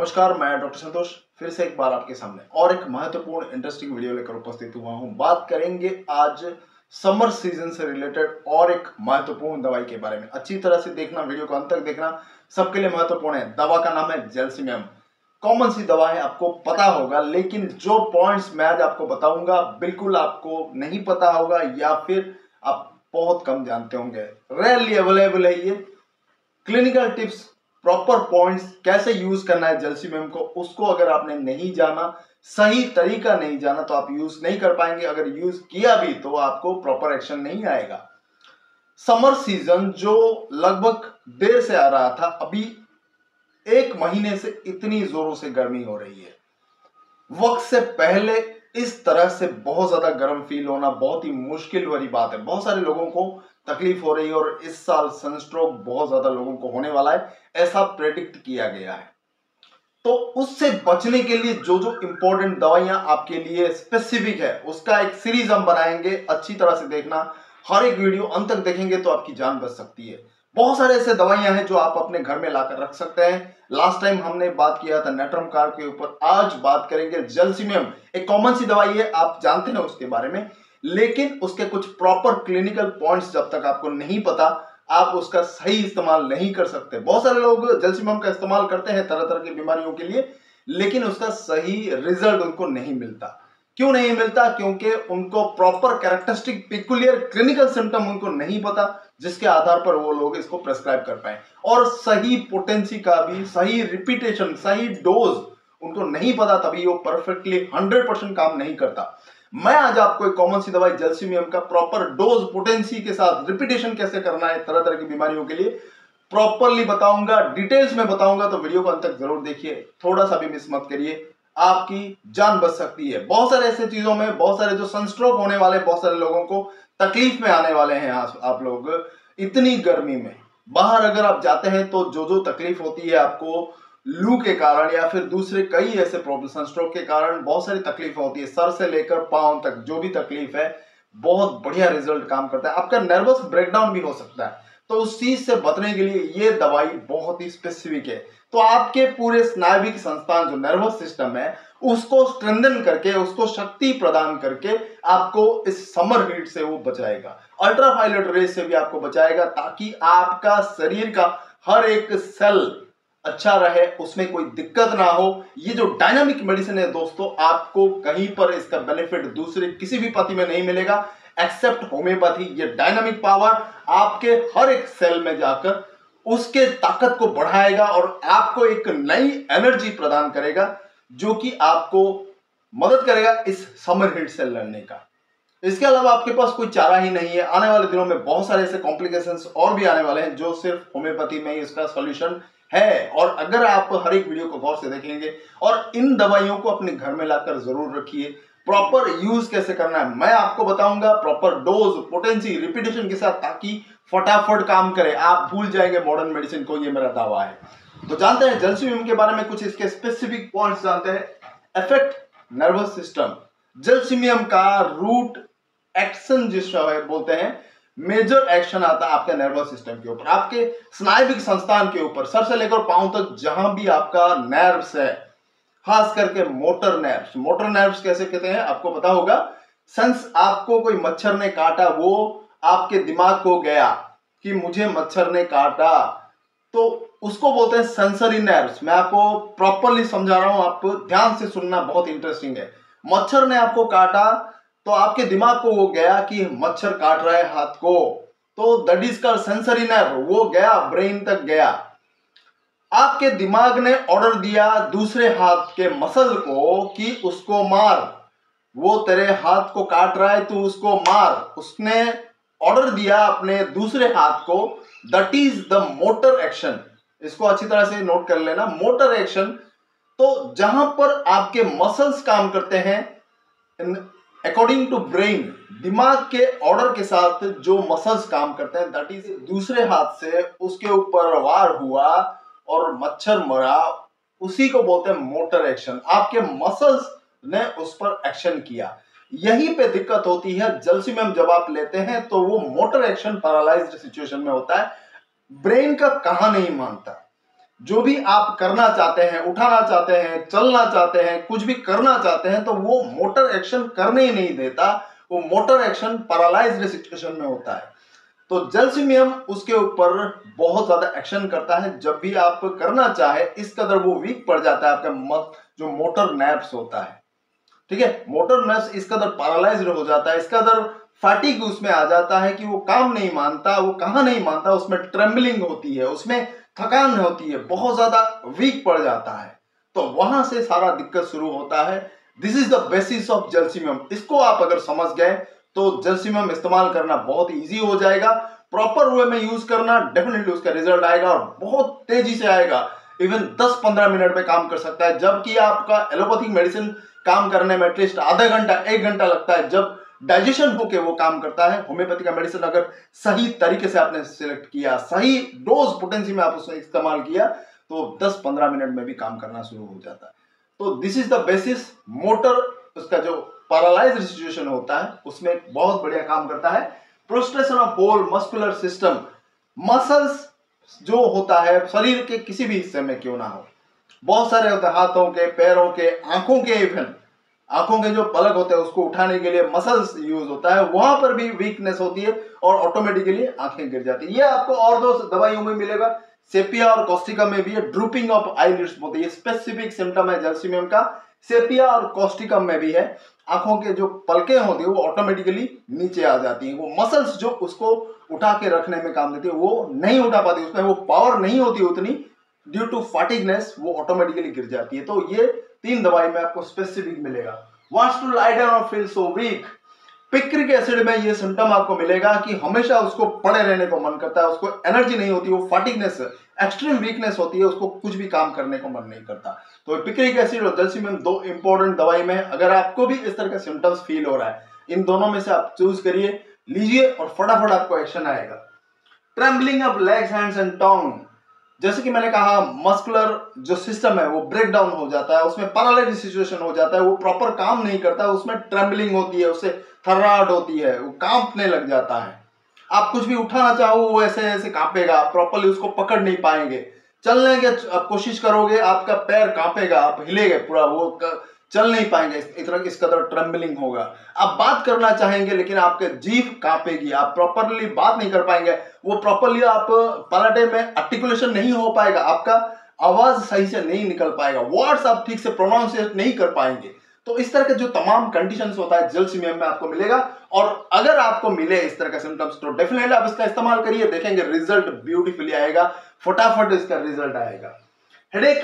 नमस्कार, मैं डॉक्टर संतोष फिर से एक बार आपके सामने और एक महत्वपूर्ण इंटरेस्टिंग वीडियो लेकर उपस्थित हुआ हूं। बात करेंगे आज समर सीजन से रिलेटेड और एक महत्वपूर्ण दवाई के बारे में। अच्छी तरह से देखना, वीडियो को अंत तक देखना, सबके लिए महत्वपूर्ण है। दवा का नाम है जेल्सिमियम। कॉमन सी दवा है, आपको पता होगा, लेकिन जो पॉइंट्स मैं आज आपको बताऊंगा बिल्कुल आपको नहीं पता होगा या फिर आप बहुत कम जानते होंगे। रेयरली अवेलेबल है ये। क्लिनिकल टिप्स, प्रॉपर पॉइंट्स, कैसे यूज करना है जेल्सिमियम को, उसको अगर आपने नहीं जाना, सही तरीका नहीं जाना तो आप यूज नहीं कर पाएंगे। अगर यूज किया भी तो आपको प्रॉपर एक्शन नहीं आएगा। समर सीजन जो लगभग देर से आ रहा था, अभी एक महीने से इतनी जोरों से गर्मी हो रही है। वक्त से पहले इस तरह से बहुत ज्यादा गर्म फील होना बहुत ही मुश्किल वाली बात है। बहुत सारे लोगों को तकलीफ हो रही है और इस साल सनस्ट्रोक बहुत ज्यादा लोगों को होने वाला है, ऐसा प्रेडिक्ट किया गया है। तो उससे बचने के लिए जो जो इंपॉर्टेंट दवाइयां आपके लिए स्पेसिफिक है, उसका एक सीरीज हम बनाएंगे। अच्छी तरह से देखना, हर एक वीडियो अंत तक देखेंगे तो आपकी जान बच सकती है। बहुत सारे ऐसे दवाइयां हैं जो आप अपने घर में लाकर रख सकते हैं। लास्ट टाइम हमने बात किया था नेट्रम कार के ऊपर, आज बात करेंगे जेल्सिमियम। एक कॉमन सी दवाई है, आप जानते हैं उसके बारे में, लेकिन उसके कुछ प्रॉपर क्लिनिकल पॉइंट्स जब तक आपको नहीं पता, आप उसका सही इस्तेमाल नहीं कर सकते। बहुत सारे लोग जेल्सिमियम का इस्तेमाल करते हैं तरह तरह की बीमारियों के लिए, लेकिन उसका सही रिजल्ट उनको नहीं मिलता। क्यों नहीं मिलता? क्योंकि उनको proper characteristic peculiar clinical symptom उनको नहीं पता, जिसके आधार पर वो लोग इसको प्रेस्क्राइब कर पाए। और सही पोटेंसी का भी, सही रिपीटेशन, सही डोज उनको नहीं पता, तभी वो परफेक्टली 100% काम नहीं करता। मैं आज आपको एक कॉमन सी दवाई जेल्सिमियम का प्रॉपर डोज, पोटेंसी के साथ रिपीटेशन कैसे करना है तरह तरह की बीमारियों के लिए प्रॉपरली बताऊंगा, डिटेल्स में बताऊंगा। तो वीडियो को अंत तक जरूर देखिए, थोड़ा सा भी मिस मत करिए, आपकी जान बच सकती है। बहुत सारे ऐसे चीजों में, बहुत सारे जो सनस्ट्रोक होने वाले, बहुत सारे लोगों को तकलीफ में आने वाले हैं। आप लोग इतनी गर्मी में बाहर अगर आप जाते हैं तो जो जो तकलीफ होती है आपको, लू के कारण या फिर दूसरे कई ऐसे प्रॉब्लम, सनस्ट्रोक के कारण बहुत सारी तकलीफ होती है। सर से लेकर पांव तक जो भी तकलीफ है, बहुत बढ़िया रिजल्ट काम करता है। आपका नर्वस ब्रेकडाउन भी हो सकता है, तो उस चीज से बचने के लिए ये दवाई बहुत ही स्पेसिफिक है। तो आपके पूरे स्नायुविक संस्थान, जो नर्वस सिस्टम है, उसको स्ट्रेंथन करके, उसको शक्ति प्रदान करके आपको इस समर हीट से वो बचाएगा। अल्ट्रावायलेट रेस से भी आपको बचाएगा, ताकि आपका शरीर का हर एक सेल अच्छा रहे, उसमें कोई दिक्कत ना हो। ये जो डायनामिक मेडिसिन है दोस्तों, आपको कहीं पर इसका बेनिफिट दूसरे किसी भी पति में नहीं मिलेगा एक्सेप्ट होम्योपैथी। ये डायनामिक पावर आपके हर एक सेल में जाकर उसके ताकत को बढ़ाएगा और आपको एक नई एनर्जी प्रदान करेगा, जो कि आपको मदद करेगा इस समर हीट से लड़ने का। इसके अलावा आपके पास कोई चारा ही नहीं है। आने वाले दिनों में बहुत सारे ऐसे कॉम्प्लिकेशंस और भी आने वाले हैं, जो सिर्फ होम्योपैथी में ही इसका सॉल्यूशन है। और अगर आप हर एक वीडियो को गौर से देखेंगे और इन दवाइयों को अपने घर में लाकर जरूर रखिए। प्रॉपर यूज कैसे करना है मैं आपको बताऊंगा, प्रॉपर डोज, पोटेंसी, रिपीटेशन के साथ, ताकि फटाफट काम करे। आप भूल जाएंगे मॉडर्न मेडिसिन को, ये मेरा दावा है। तो जानते हैं जेल्सिमियम के बारे में, कुछ इसके स्पेसिफिक पॉइंट्स जानते हैं। Effect nervous system. जेल्सिमियम का रूट एक्शन जिसका बोलते हैं, मेजर एक्शन आता है आपके नर्वस सिस्टम के ऊपर, आपके स्नायुविक संस्थान के ऊपर, सर से लेकर पांव तक जहां भी आपका नर्व्स है, खास करके मोटर नर्व्स। मोटर नर्व्स कैसे कहते हैं आपको पता होगा। सेंस, आपको कोई मच्छर ने काटा, वो आपके दिमाग को गया कि मुझे मच्छर ने काटा, तो उसको बोलते हैं सेंसरी नर्व्स। मैं आपको प्रॉपरली समझा रहा हूं, आप ध्यान से सुनना, बहुत इंटरेस्टिंग है। मच्छर ने आपको काटा तो आपके दिमाग को वो गया कि मच्छर काट रहा है हाथ को, तो that is called sensory nerve, वो गया, ब्रेन तक गया। आपके दिमाग ने ऑर्डर दिया दूसरे हाथ के मसल को कि उसको मार, वो तेरे हाथ को काट रहा है, तू उसको मार। उसने ऑर्डर दिया अपने दूसरे हाथ को, that is the motor action. इसको अच्छी तरह से नोट कर लेना, मोटर एक्शन। तो जहां पर आपके मसल्स काम करते हैं अकॉर्डिंग टू ब्रेन, दिमाग के ऑर्डर के साथ जो मसल्स काम करते हैं, दैट इज दूसरे हाथ से उसके ऊपर वार हुआ और मच्छर मरा, उसी को बोलते हैं मोटर एक्शन। आपके मसल्स ने उस पर एक्शन किया। यहीं पे दिक्कत होती है। जेल्सिमियम जब आप लेते हैं तो वो मोटर एक्शन पैरालाइज्ड सिचुएशन में होता है, ब्रेन का कहा नहीं मानता। जो भी आप करना चाहते हैं, उठाना चाहते हैं, चलना चाहते हैं, कुछ भी करना चाहते हैं, तो वो मोटर एक्शन करने ही नहीं देता। वो मोटर एक्शन पैरालाइज्ड सिचुएशन में होता है। तो जलसीमियम उसके ऊपर बहुत ज्यादा एक्शन करता है। जब भी आप करना चाहे इस कदर वो वीक पड़ जाता है, आपका जो मोटर नर्व्स होता है, ठीक है, मोटर नर्व्स इस कदर पैरालाइज्ड हो जाता है, इस कदर फैटिग उसमें आ जाता है कि वो काम नहीं मानता। वो कहाँ नहीं मानता, उसमें ट्रेम्बलिंग होती है, उसमें थकान होती है, बहुत ज्यादा वीक पड़ जाता है। तो वहां से सारा दिक्कत शुरू होता है। This is the basis of जलसीमियम। इसको आप अगर समझ गए तो जलसीमियम इस्तेमाल करना बहुत इजी हो जाएगा। प्रॉपर वे में यूज करना, डेफिनेटली उसका रिजल्ट आएगा और बहुत तेजी से आएगा। इवन 10-15 मिनट में काम कर सकता है, जबकि आपका एलोपैथिक मेडिसिन काम करने में एटलीस्ट आधा घंटा 1 घंटा लगता है। जब डाइजेशन होके वो काम करता है। होम्योपैथी का मेडिसिन अगर सही तरीके से आपने सिलेक्ट किया, सही डोज पोटेंसी में आप उसमें इस्तेमाल किया, तो 10-15 मिनट में भी काम करना शुरू हो जाता है। तो this is the basis. Motor उसका जो पैरालाइज्ड सिचुएशन होता है उसमें बहुत बढ़िया काम करता है। Prostration of whole muscular system, muscles जो होता है शरीर के किसी भी हिस्से में क्यों ना हो, बहुत सारे होते हैं, हाथों के, पैरों के, आंखों के, इवन आंखों के जो पलक होते हैं उसको उठाने के लिए मसल्स यूज होता है, वहां पर भी वीकनेस होती है और ऑटोमेटिकली आंखें गिर जाती है। ये आपको और दो दवाइयों में मिलेगा, सेपिया और कॉस्टिका में भी है। ड्रूपिंग ऑफ आईलिड्स होती है, स्पेसिफिक सिम्टम है जलसीमियम का। सेपिया और कॉस्टिकम में भी है। आंखों के जो पलकें होती है वो ऑटोमेटिकली नीचे आ जाती हैं। वो मसल्स जो उसको उठा के रखने में काम देती है वो नहीं उठा पाती, उसमें वो पावर नहीं होती उतनी, ड्यू टू फैटिगनेस वो ऑटोमेटिकली गिर जाती है। तो ये 3 दवाई में आपको स्पेसिफिक मिलेगा। वांट्स टू लाई डाउन और feel so weak, picric acid में ये सिम्टम आपको मिलेगा कि हमेशा उसको पड़े रहने को मन करता है, उसको एनर्जी नहीं होती, वो फैटिगनेस, एक्सट्रीम वीकनेस होती है, उसको कुछ भी काम करने को मन नहीं करता। तो पिक्रिक एसिड और जलसीमियम 2 इंपॉर्टेंट दवाई में, अगर आपको भी इस तरह का सिम्टम्स फील हो रहा है, इन दोनों में से आप चूज करिए, लीजिए और फटाफट आपको एक्शन आएगा। Trembling of legs, hands and tongue, जैसे कि मैंने कहा मस्कुलर जो सिस्टम है वो ब्रेक डाउन हो जाता है, उसमें पैरालाइज्ड सिचुएशन हो जाता है, वो प्रॉपर काम नहीं करता, उसमें ट्रेम्बलिंग होती है, उससे थर्राहट होती है, वो कांपने लग जाता है। आप कुछ भी उठाना चाहो वो ऐसे ऐसे कांपेगा, प्रॉपरली उसको पकड़ नहीं पाएंगे। चलने की कोशिश करोगे आपका पैर कांपेगा, आप हिलेगे पूरा, वो चल नहीं पाएंगे, इस कदर ट्रेम्बलिंग होगा। आप बात करना चाहेंगे लेकिन आपके जीभ कांपेगी, आप प्रॉपरली बात नहीं कर पाएंगे, वो प्रॉपरली आप पलटे में आर्टिकुलेशन नहीं हो पाएगा, आपका आवाज सही से नहीं निकल पाएगा, वर्ड्स आप ठीक से प्रोनाउंसिएट नहीं कर पाएंगे। तो इस तरह के जो तमाम कंडीशंस होता है जलसीमियम में आपको मिलेगा। और अगर आपको मिले इस तरह का सिम्टम्स तो डेफिनेटली आप इसका इस्तेमाल करिए, देखेंगे रिजल्ट ब्यूटीफुली आएगा, फटाफट इसका रिजल्ट आएगा। हेडेक,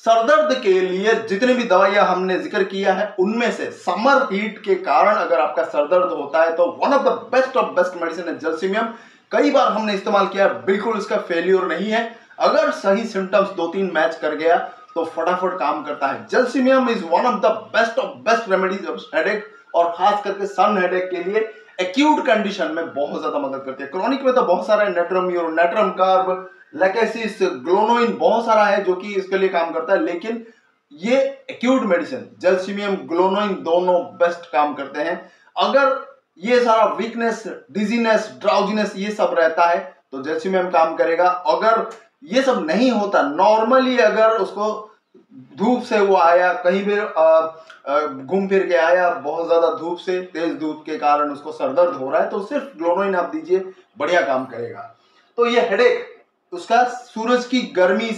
सरदर्द के लिए जितने भी दवाइयां हमने जिक्र किया है उनमें से समर हीट के कारण अगर आपका सरदर्द होता है तो one of the best of best medicine है जलसीमियम। कई बार हमने इस्तेमाल किया, बिल्कुल इसका फेल्योर नहीं है। अगर सही सिम्टम्स 2-3 मैच कर गया तो फटाफट काम करता है। जलसीमियम is one of the best of best remedies of headache, और खास करके सन हेडेक के लिए एक्यूट कंडीशन में बहुत ज्यादा मदद करती है। क्रॉनिक में तो बहुत सारा है, natrum mur, natrum carb, lachesis, glonoine, बहुत सारा है जो कि इसके लिए काम करता है। लेकिन ये एक्यूट मेडिसिन जलसीमियम, ग्लोनोइन दोनों बेस्ट काम करते हैं। अगर ये सारा वीकनेस, डिजीनेस, ड्राउजीनेस ये सब रहता है तो जलसीमियम काम करेगा। अगर ये सब नहीं होता, नॉर्मली अगर उसको धूप से वो आया, कहीं भी घूम फिर के आया, बहुत ज्यादा धूप से, तेज धूप के कारण उसको सरदर्द हो रहा है, तो सिर्फ ग्लोनोइन आप दीजिए, बढ़िया काम करेगा। तो ये हेडेक उसका सूरज की गर्मी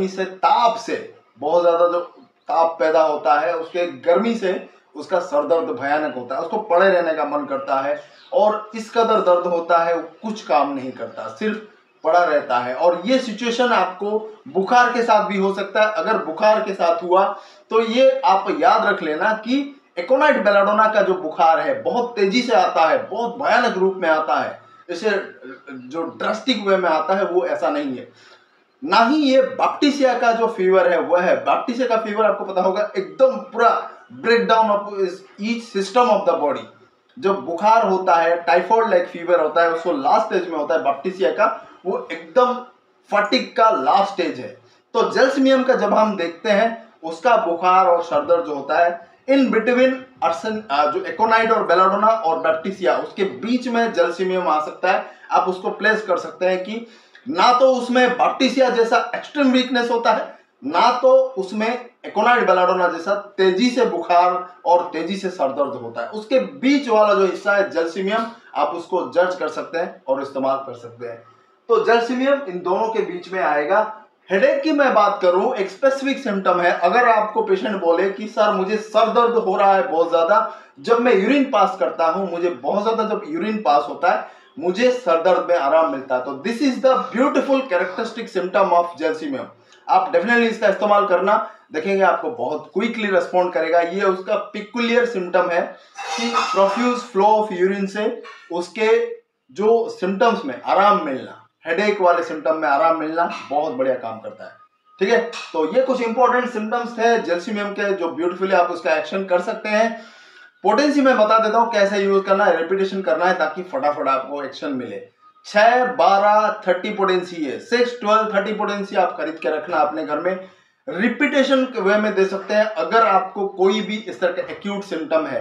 से, ताप से, बहुत ज्यादा जो ताप पैदा होता है उसके गर्मी से उसका सरदर्द भयानक होता है, उसको पड़े रहने का मन करता है और इस कदर दर्द होता है कुछ काम नहीं करता, सिर्फ पड़ा रहता है। और ये सिचुएशन आपको बुखार के साथ भी हो सकता है। अगर बुखार के साथ हुआ तो ये आप याद रख लेना कि एकोनाइट बेलाडोना का जो बुखार है बहुत तेजी से आता है, बहुत भयानक रूप में आता है, इसे जो ड्रास्टिक वे में आता है वो ऐसा नहीं है। ना ही ये बैप्टिसिया का जो फीवर है वह है। बैप्टिसिया का फीवर आपको पता होगा एकदम पूरा break down of each system of the body. जो बुखार होता है, टाइफाइड लाइक फीवर होता है, उसको लास्ट स्टेज में होता है। बैप्टिसिया का वो एकदम फटिक का लास्ट स्टेज है। तो जलसीमियम का जब हम देखते हैं उसका बुखार और सरदर्द जो होता है, इन बिटवीन जो एकोनाइट और बेलाडोना और बैप्टिसिया, उसके बीच में जलसीमियम आ सकता है। आप उसको प्लेस कर सकते हैं कि ना तो उसमें बार्टिसिया जैसा एक्सट्रीम वीकनेस होता है, ना तो उसमें एकोनाइड बेलाडोना जैसा तेजी से बुखार और तेजी से सर दर्द होता है। उसके बीच वाला जो हिस्सा है जेलसिमियम, आप उसको जज कर सकते हैं और इस्तेमाल कर सकते हैं। तो जेलसिमियम इन दोनों के बीच में आएगा। हेडेक की मैं बात करूं, एक स्पेसिफिक सिम्टम है। अगर आपको पेशेंट बोले कि सर मुझे सर दर्द हो रहा है बहुत ज्यादा, जब मैं यूरिन पास करता हूं, मुझे बहुत ज्यादा जब यूरिन पास होता है मुझे सर दर्द में आराम मिलता है, तो this is the beautiful characteristic symptom of gelsemium. आप डेफिनेटली इसका इस्तेमाल करना, देखेंगे आपको बहुत क्विकली रेस्पॉन्ड करेगा। ये उसका पिकुलियर सिम्टम है कि प्रोफ्यूज फ्लो ऑफ यूरिन से उसके जो सिम्टम्स में आराम मिलना, हेडेक वाले सिम्टम में आराम मिलना बहुत बढ़िया काम करता है। ठीक है, तो ये कुछ इंपॉर्टेंट सिम्टम्स थे जेलसिमियम के, जो ब्यूटीफुली आप उसका एक्शन कर सकते हैं। पोटेंसी मैं बता देता हूं कैसे यूज करना है, रेपिटेशन करना है ताकि फटाफट आपको एक्शन मिले। 6, 12, 30 पोटेंसी है, 6, 12, 30 पोटेंसी आप खरीद के रखना अपने घर में। रिपीटेशन के वे में दे सकते हैं। अगर आपको कोई भी इस तरह का एक्यूट सिम्टम है,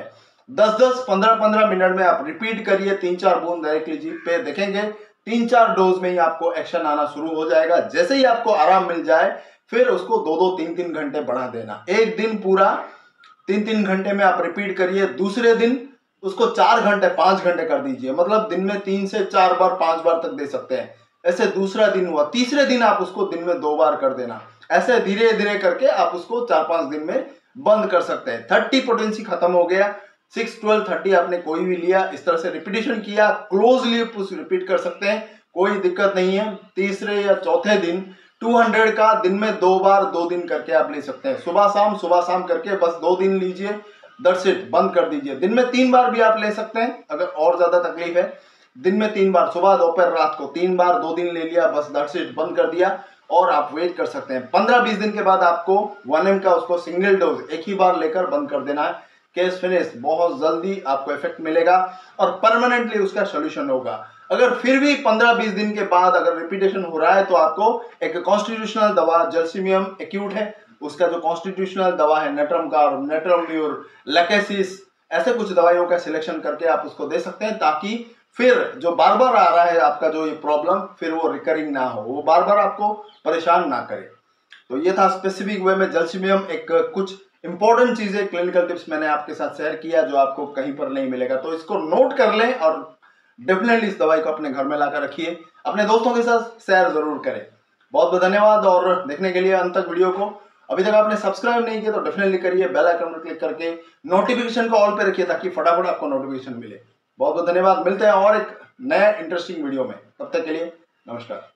10-10, 15-15 मिनट में आप रिपीट करिए, 3-4 बूंद डायरेक्टली जीभ पे, देखेंगे 3-4 डोज में ही आपको एक्शन आना शुरू हो जाएगा। जैसे ही आपको आराम मिल जाए फिर उसको 2-2, 3-3 घंटे बढ़ा देना। एक दिन पूरा 3-3 घंटे में आप रिपीट करिए, दूसरे दिन उसको 4 घंटे 5 घंटे कर दीजिए, मतलब दिन में 3 से 4 बार 5 बार तक दे सकते हैं। ऐसे दूसरा दिन हुआ, तीसरे दिन आप उसको दिन में 2 बार कर देना। ऐसे धीरे धीरे करके आप उसको 4-5 दिन में बंद कर सकते हैं। 30 पोटेंसी खत्म हो गया, 6, 12, 30 आपने कोई भी लिया, इस तरह से रिपीटेशन किया, क्लोजली रिपीट कर सकते हैं, कोई दिक्कत नहीं है। तीसरे या चौथे दिन 200 का दिन में 2 बार 2 दिन करके आप ले सकते हैं, सुबह शाम करके बस 2 दिन लीजिए, दैट्स इट, बंद कर दीजिए। दिन में 3 बार भी आप ले सकते हैं अगर और ज्यादा तकलीफ है। दिन में 3 बार, सुबह दोपहर रात को 3 बार 2 दिन ले लिया, बस दैट्स इट, बंद कर दिया और आप वेट कर सकते हैं। 15-20 दिन के बाद आपको 1 ml का उसको सिंगल डोज एक ही बार लेकर बंद कर देना है। केस फिनिश, बहुत जल्दी आपको इफेक्ट मिलेगा और परमानेंटली उसका सोल्यूशन होगा। अगर फिर भी 15-20 दिन के बाद अगर रिपीटेशन हो रहा है तो आपको एक कॉन्स्टिट्यूशनल दवा, जेलसिमियम एक्यूट है, उसका जो कॉन्स्टिट्यूशनल दवा है नेट्रम का, नेट्रम्यूर, लैकेसिस, ऐसे कुछ दवाइयों का सिलेक्शन करके आप उसको दे सकते हैं, ताकि फिर जो बार बार आ रहा है आपका जो ये प्रॉब्लम, फिर वो रिकरिंग ना हो, वो बार बार आपको परेशान ना करे। तो ये था स्पेसिफिक वे में जेलसिमियम। एक कुछ इंपॉर्टेंट चीजें, क्लिनिकल टिप्स मैंने आपके साथ शेयर किया जो आपको कहीं पर नहीं मिलेगा, तो इसको नोट कर लें और डेफिनेटली इस दवाई को अपने घर में लाकर रखिए, अपने दोस्तों के साथ शेयर जरूर करें। बहुत बहुत धन्यवाद और देखने के लिए अंत तक वीडियो को। अभी तक आपने सब्सक्राइब नहीं किया तो डेफिनेटली करिए, बेल आइकन पर क्लिक करके नोटिफिकेशन को ऑल पे रखिए ताकि फटाफट आपको नोटिफिकेशन मिले। बहुत बहुत धन्यवाद, मिलते हैं और एक नए इंटरेस्टिंग वीडियो में, तब तक के लिए नमस्कार।